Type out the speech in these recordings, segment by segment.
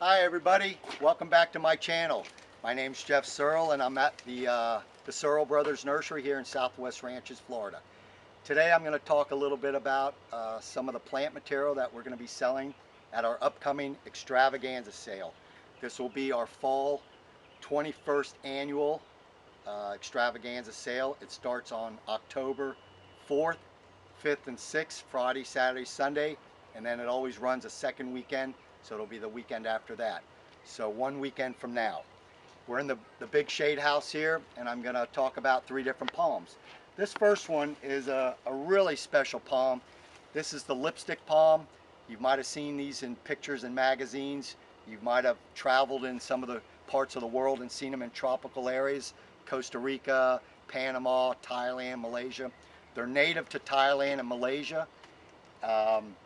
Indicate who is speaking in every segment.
Speaker 1: Hi everybody, welcome back to my channel. My name's Jeff Searle and I'm at the Searle Brothers Nursery here in Southwest Ranches, Florida. Today I'm going to talk a little bit about some of the plant material that we're going to be selling at our upcoming extravaganza sale. This will be our fall 21st annual extravaganza sale. It starts on October 4th, 5th and 6th, Friday, Saturday, Sunday, and then it always runs a second weekend, so it'll be the weekend after that. So one weekend from now. We're in the big shade house here, and I'm going to talk about 3 different palms. This first one is a really special palm. This is the lipstick palm. You might have seen these in pictures and magazines. You might have traveled in some of the parts of the world and seen them in tropical areas. Costa Rica, Panama, Thailand, Malaysia. They're native to Thailand and Malaysia.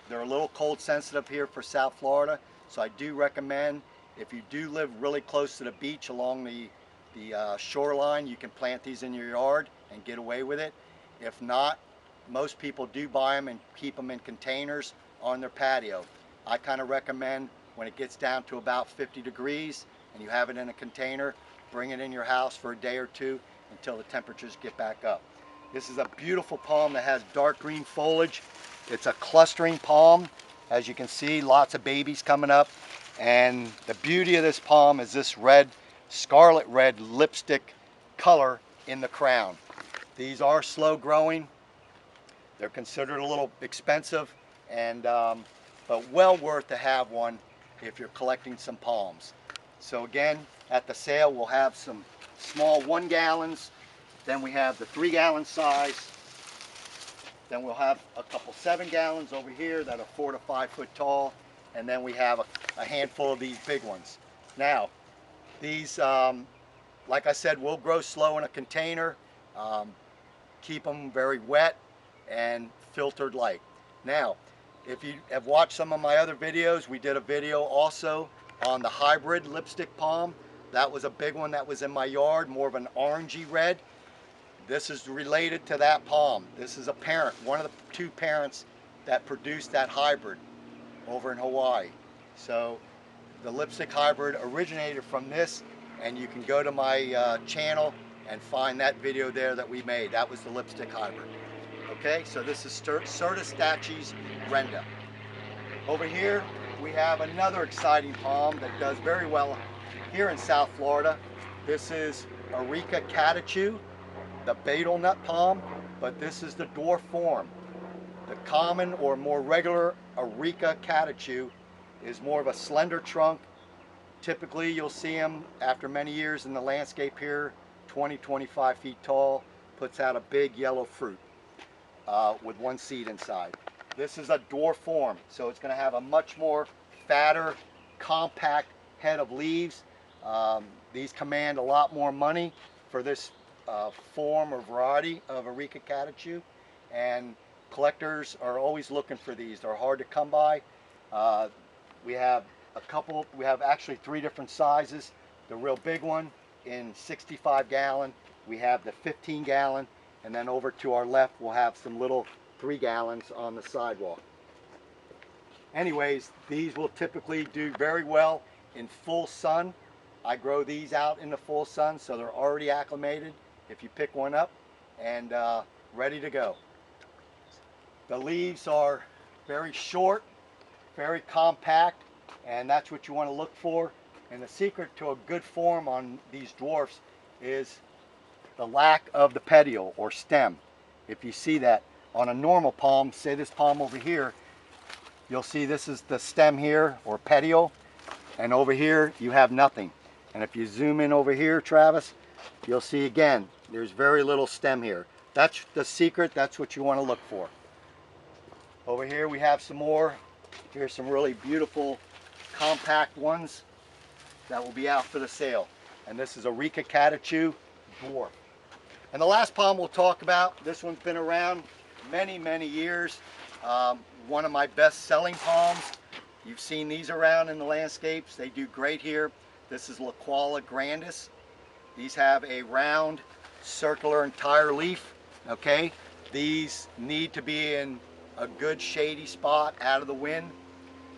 Speaker 1: They're a little cold sensitive here for South Florida, so I do recommend, if you do live really close to the beach along the shoreline, you can plant these in your yard and get away with it. If not, most people do buy them and keep them in containers on their patio. I kind of recommend when it gets down to about 50 degrees and you have it in a container, bring it in your house for a day or two until the temperatures get back up. This is a beautiful palm that has dark green foliage. It's a clustering palm. As you can see, lots of babies coming up. And the beauty of this palm is this red, scarlet red lipstick color in the crown. These are slow growing. They're considered a little expensive, and but well worth to have one if you're collecting some palms. So again, at the sale we'll have some small 1 gallons, then we have the 3 gallon size, then we'll have a couple 7 gallons over here that are 4 to 5 foot tall, and then we have a handful of these big ones. Now these, like I said, will grow slow in a container. Keep them very wet and filtered light. Now, if you have watched some of my other videos, we did a video also on the hybrid lipstick palm. That was a big one that was in my yard, more of an orangey red. This is related to that palm. This is a parent, one of the 2 parents that produced that hybrid over in Hawaii. So the lipstick hybrid originated from this, and you can go to my channel and find that video there that we made. That was the lipstick hybrid. Okay, so this is Certostachys renda. Over here we have another exciting palm that does very well here in South Florida. This is Areca catechu, the betel nut palm, but this is the dwarf form. The common or more regular Areca catechu is more of a slender trunk. Typically you'll see them after many years in the landscape here, 20-25 feet tall, puts out a big yellow fruit with 1 seed inside. This is a dwarf form, so it's going to have a much more fatter, compact head of leaves. These command a lot more money for this form or variety of Areca catechu, and collectors are always looking for these. They're hard to come by. We have actually 3 different sizes. The real big one in 65 gallon, we have the 15 gallon, and then over to our left we'll have some little 3 gallons on the sidewalk. Anyways, these will typically do very well in full sun. I grow these out in the full sun, so they're already acclimated if you pick one up, and ready to go. The leaves are very short, very compact, and that's what you want to look for. And the secret to a good form on these dwarfs is the lack of the petiole or stem. If you see that on a normal palm, say this palm over here, you'll see this is the stem here or petiole, and over here you have nothing. And if you zoom in over here, Travis, you'll see again there's very little stem here. That's the secret. That's what you want to look for. Over here we have some more. Here's some really beautiful compact ones that will be out for the sale. And this is Areca catechu dwarf. And the last palm we'll talk about, this one's been around many years. One of my best selling palms. You've seen these around in the landscapes. They do great here. This is Laquala grandis. These have a round circular entire leaf. Okay, these need to be in a good shady spot out of the wind.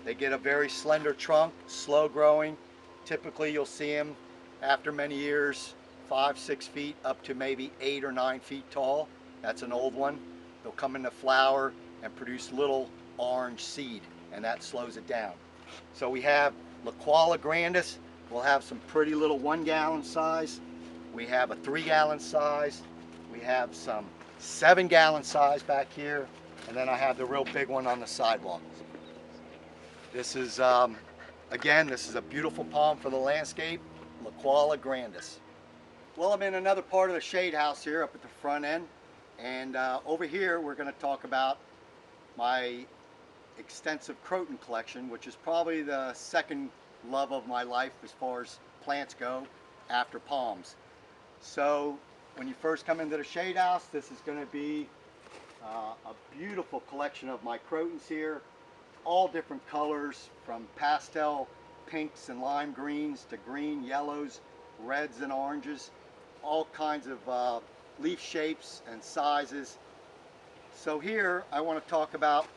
Speaker 1: They get a very slender trunk, slow growing. Typically you'll see them after many years 5-6 feet up to maybe 8 or 9 feet tall. That's an old one. They'll come into flower and produce little orange seed, and that slows it down. So we have Laquala grandis. We'll have some pretty little 1 gallon size. We have a 3 gallon size. We have some 7 gallon size back here. And then I have the real big one on the sidewalk. This is, again, this is a beautiful palm for the landscape, Laquala grandis. Well, I'm in another part of the shade house here up at the front end. And over here, we're going to talk about my extensive Croton collection, which is probably the second love of my life as far as plants go after palms. So when you first come into the shade house, this is going to be a beautiful collection of my Crotons here, all different colors from pastel pinks and lime greens to green, yellows, reds and oranges, all kinds of leaf shapes and sizes. So here I want to talk about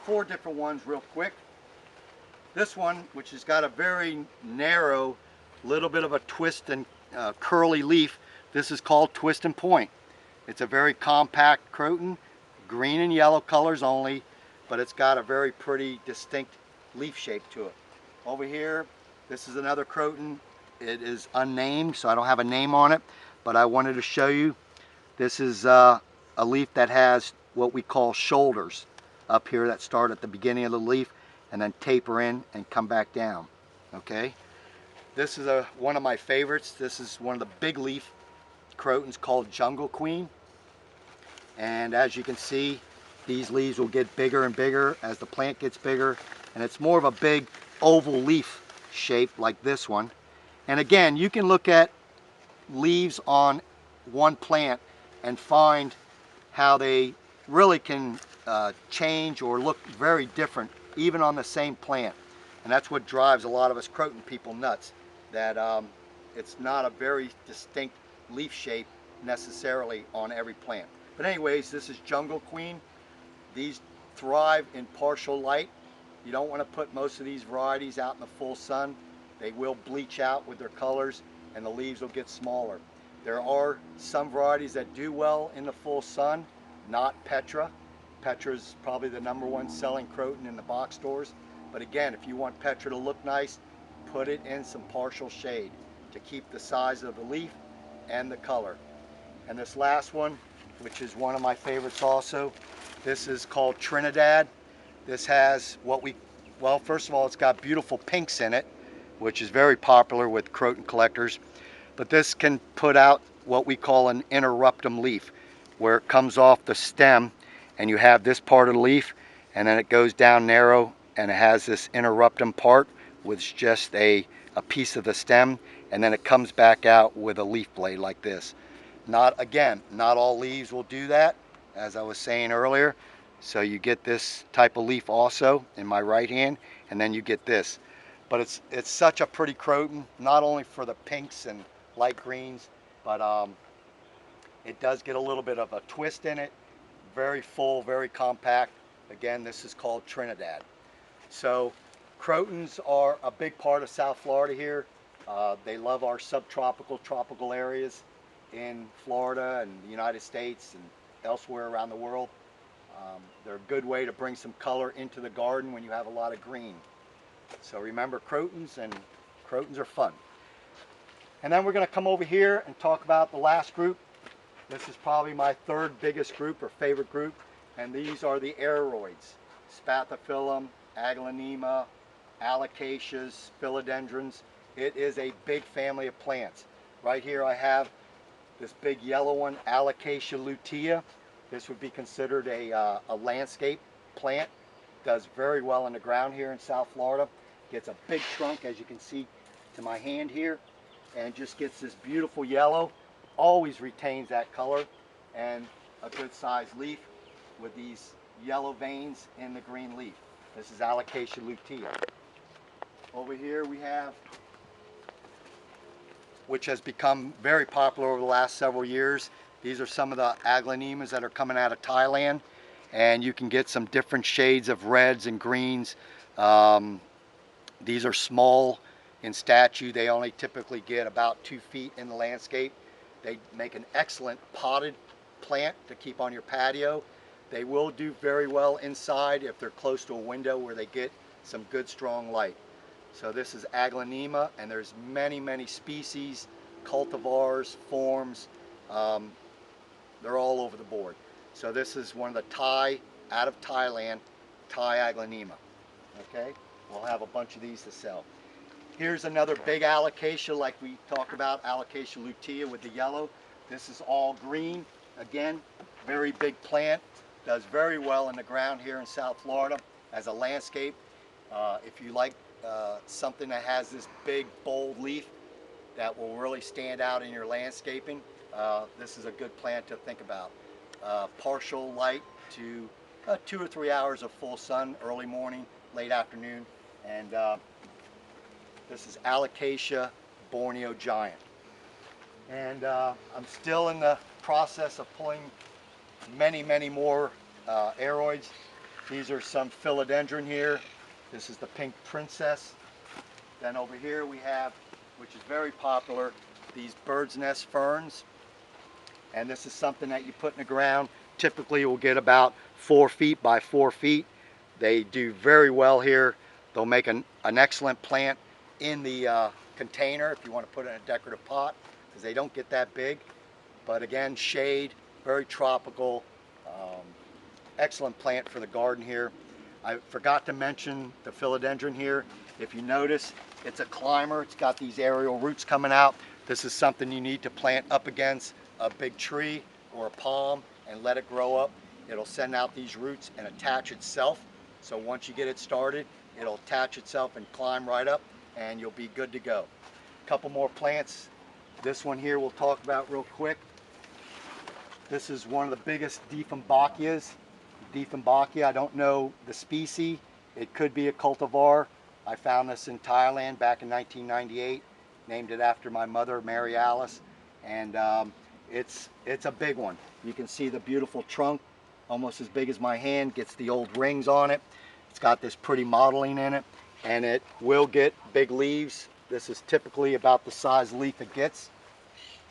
Speaker 1: 4 different ones real quick. This one, which has got a very narrow, little bit of a twist and curly leaf, this is called Twist and Point. It's a very compact Croton, green and yellow colors only, but it's got a very pretty distinct leaf shape to it. Over here, this is another Croton. It is unnamed, so I don't have a name on it, but I wanted to show you. This is a leaf that has what we call shoulders up here that start at the beginning of the leaf and then taper in and come back down. Okay, this is one of my favorites. This is one of the big leaf Crotons called Jungle Queen, and as you can see, these leaves will get bigger and bigger as the plant gets bigger, and it's more of a big oval leaf shape like this one. And again, you can look at leaves on one plant and find how they really can change or look very different even on the same plant. And that's what drives a lot of us Croton people nuts, that it's not a very distinct leaf shape necessarily on every plant. But anyways, this is Jungle Queen. These thrive in partial light. You don't want to put most of these varieties out in the full sun. They will bleach out with their colors and the leaves will get smaller. There are some varieties that do well in the full sun, not Petra. Petra is probably the #1 selling Croton in the box stores. But again, if you want Petra to look nice, put it in some partial shade to keep the size of the leaf and the color. And this last one, which is one of my favorites also, this is called Trinidad. This has well, first of all, it's got beautiful pinks in it, which is very popular with Croton collectors. But this can put out what we call an interruptum leaf, where it comes off the stem and you have this part of the leaf and then it goes down narrow and it has this interruptum part with just a piece of the stem, and then it comes back out with a leaf blade like this. Again, not all leaves will do that, as I was saying earlier. So you get this type of leaf also in my right hand, and then you get this. But it's such a pretty Croton, not only for the pinks and light greens, but it does get a little bit of a twist in it. Very full, very compact. Again, this is called Trinidad. So Crotons are a big part of South Florida here. They love our subtropical, tropical areas in Florida and the United States and elsewhere around the world. They're a good way to bring some color into the garden when you have a lot of green. So remember Crotons, and Crotons are fun. And then we're going to come over here and talk about the last group. This is probably my 3rd biggest group or favorite group, and these are the Aroids. Spathiphyllum, Aglaonema, Alocasias, Philodendrons. It is a big family of plants. Right here I have this big yellow one, Alocasia lutea. This would be considered a landscape plant. Does very well in the ground here in South Florida. Gets a big trunk, as you can see to my hand here, and just gets this beautiful yellow. Always retains that color, and a good sized leaf with these yellow veins in the green leaf. This is Alocasia lutea. Over here we have, which has become very popular over the last several years. These are some of the Aglaonemas that are coming out of Thailand, and you can get some different shades of reds and greens, These are small in stature. They only typically get about 2 feet in the landscape. They make an excellent potted plant to keep on your patio. They will do very well inside if they're close to a window where they get some good strong light. So this is Aglaonema, and there's many species, cultivars, forms. They're all over the board. So this is one of the Thai, out of Thailand, Thai Aglaonema. Okay, we'll have a bunch of these to sell. Here's another big alocasia, like we talked about, Alocasia lutea with the yellow. This is all green. Again, very big plant. Does very well in the ground here in South Florida as a landscape. If you like something that has this big, bold leaf that will really stand out in your landscaping, this is a good plant to think about. Partial light to 2 or 3 hours of full sun, early morning, late afternoon, and this is Alocasia Borneo Giant. And I'm still in the process of pulling many more Aroids. These are some Philodendron here. This is the pink princess. Then over here we have, which is very popular, these bird's nest ferns. And this is something that you put in the ground. Typically will get about 4 feet by 4 feet. They do very well here. They'll make an excellent plant in the container if you want to put it in a decorative pot, because they don't get that big. But again, shade, very tropical, excellent plant for the garden here. I forgot to mention the Philodendron here. If you notice, it's a climber. It's got these aerial roots coming out. This is something you need to plant up against a big tree or a palm and let it grow up. It'll send out these roots and attach itself. So once you get it started, it'll attach itself and climb right up, and you'll be good to go. A couple more plants. This one here we'll talk about real quick. This is one of the biggest Dieffenbachias. Dieffenbachia, I don't know the species. It could be a cultivar. I found this in Thailand back in 1998. Named it after my mother, Mary Alice. And it's a big one. You can see the beautiful trunk, almost as big as my hand, gets the old rings on it. It's got this pretty modeling in it, and it will get big leaves. This is typically about the size leaf it gets.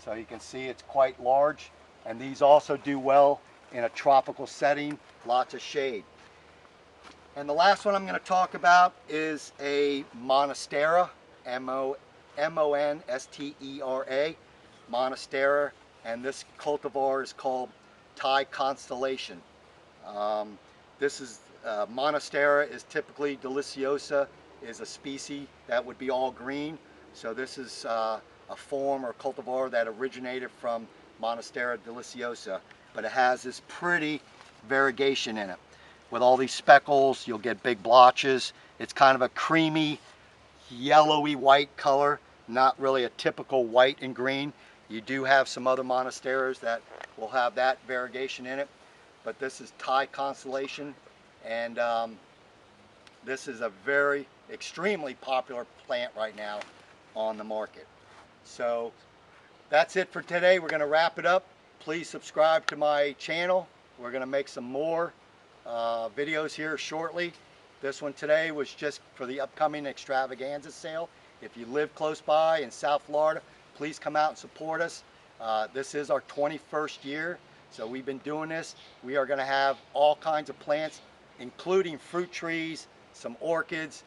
Speaker 1: So you can see it's quite large. And these also do well in a tropical setting, lots of shade. And the last one I'm going to talk about is a Monstera, M-O-N-S-T-E-R-A, Monstera, and this cultivar is called Thai Constellation. This is Monstera is typically deliciosa, is a species that would be all green. So this is a form or cultivar that originated from Monstera deliciosa, but it has this pretty variegation in it. With all these speckles, you'll get big blotches. It's kind of a creamy, yellowy white color, not really a typical white and green. You do have some other Monsteras that will have that variegation in it, but this is Thai Constellation, and this is a very extremely popular plant right now on the market. So that's it for today. We're going to wrap it up. Please subscribe to my channel. We're going to make some more videos here shortly. This one today was just for the upcoming extravaganza sale. If you live close by in South Florida, please come out and support us. This is our 21st year, so we've been doing this. We are going to have all kinds of plants, including fruit trees, some orchids,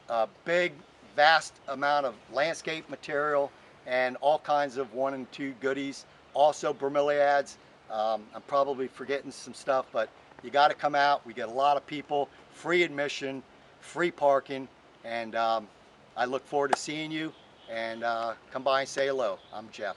Speaker 1: a big, vast amount of landscape material, and all kinds of 1 and 2 goodies. Also bromeliads. I'm probably forgetting some stuff, but you got to come out. We get a lot of people, free admission, free parking, and I look forward to seeing you. And come by and say hello. I'm Jeff.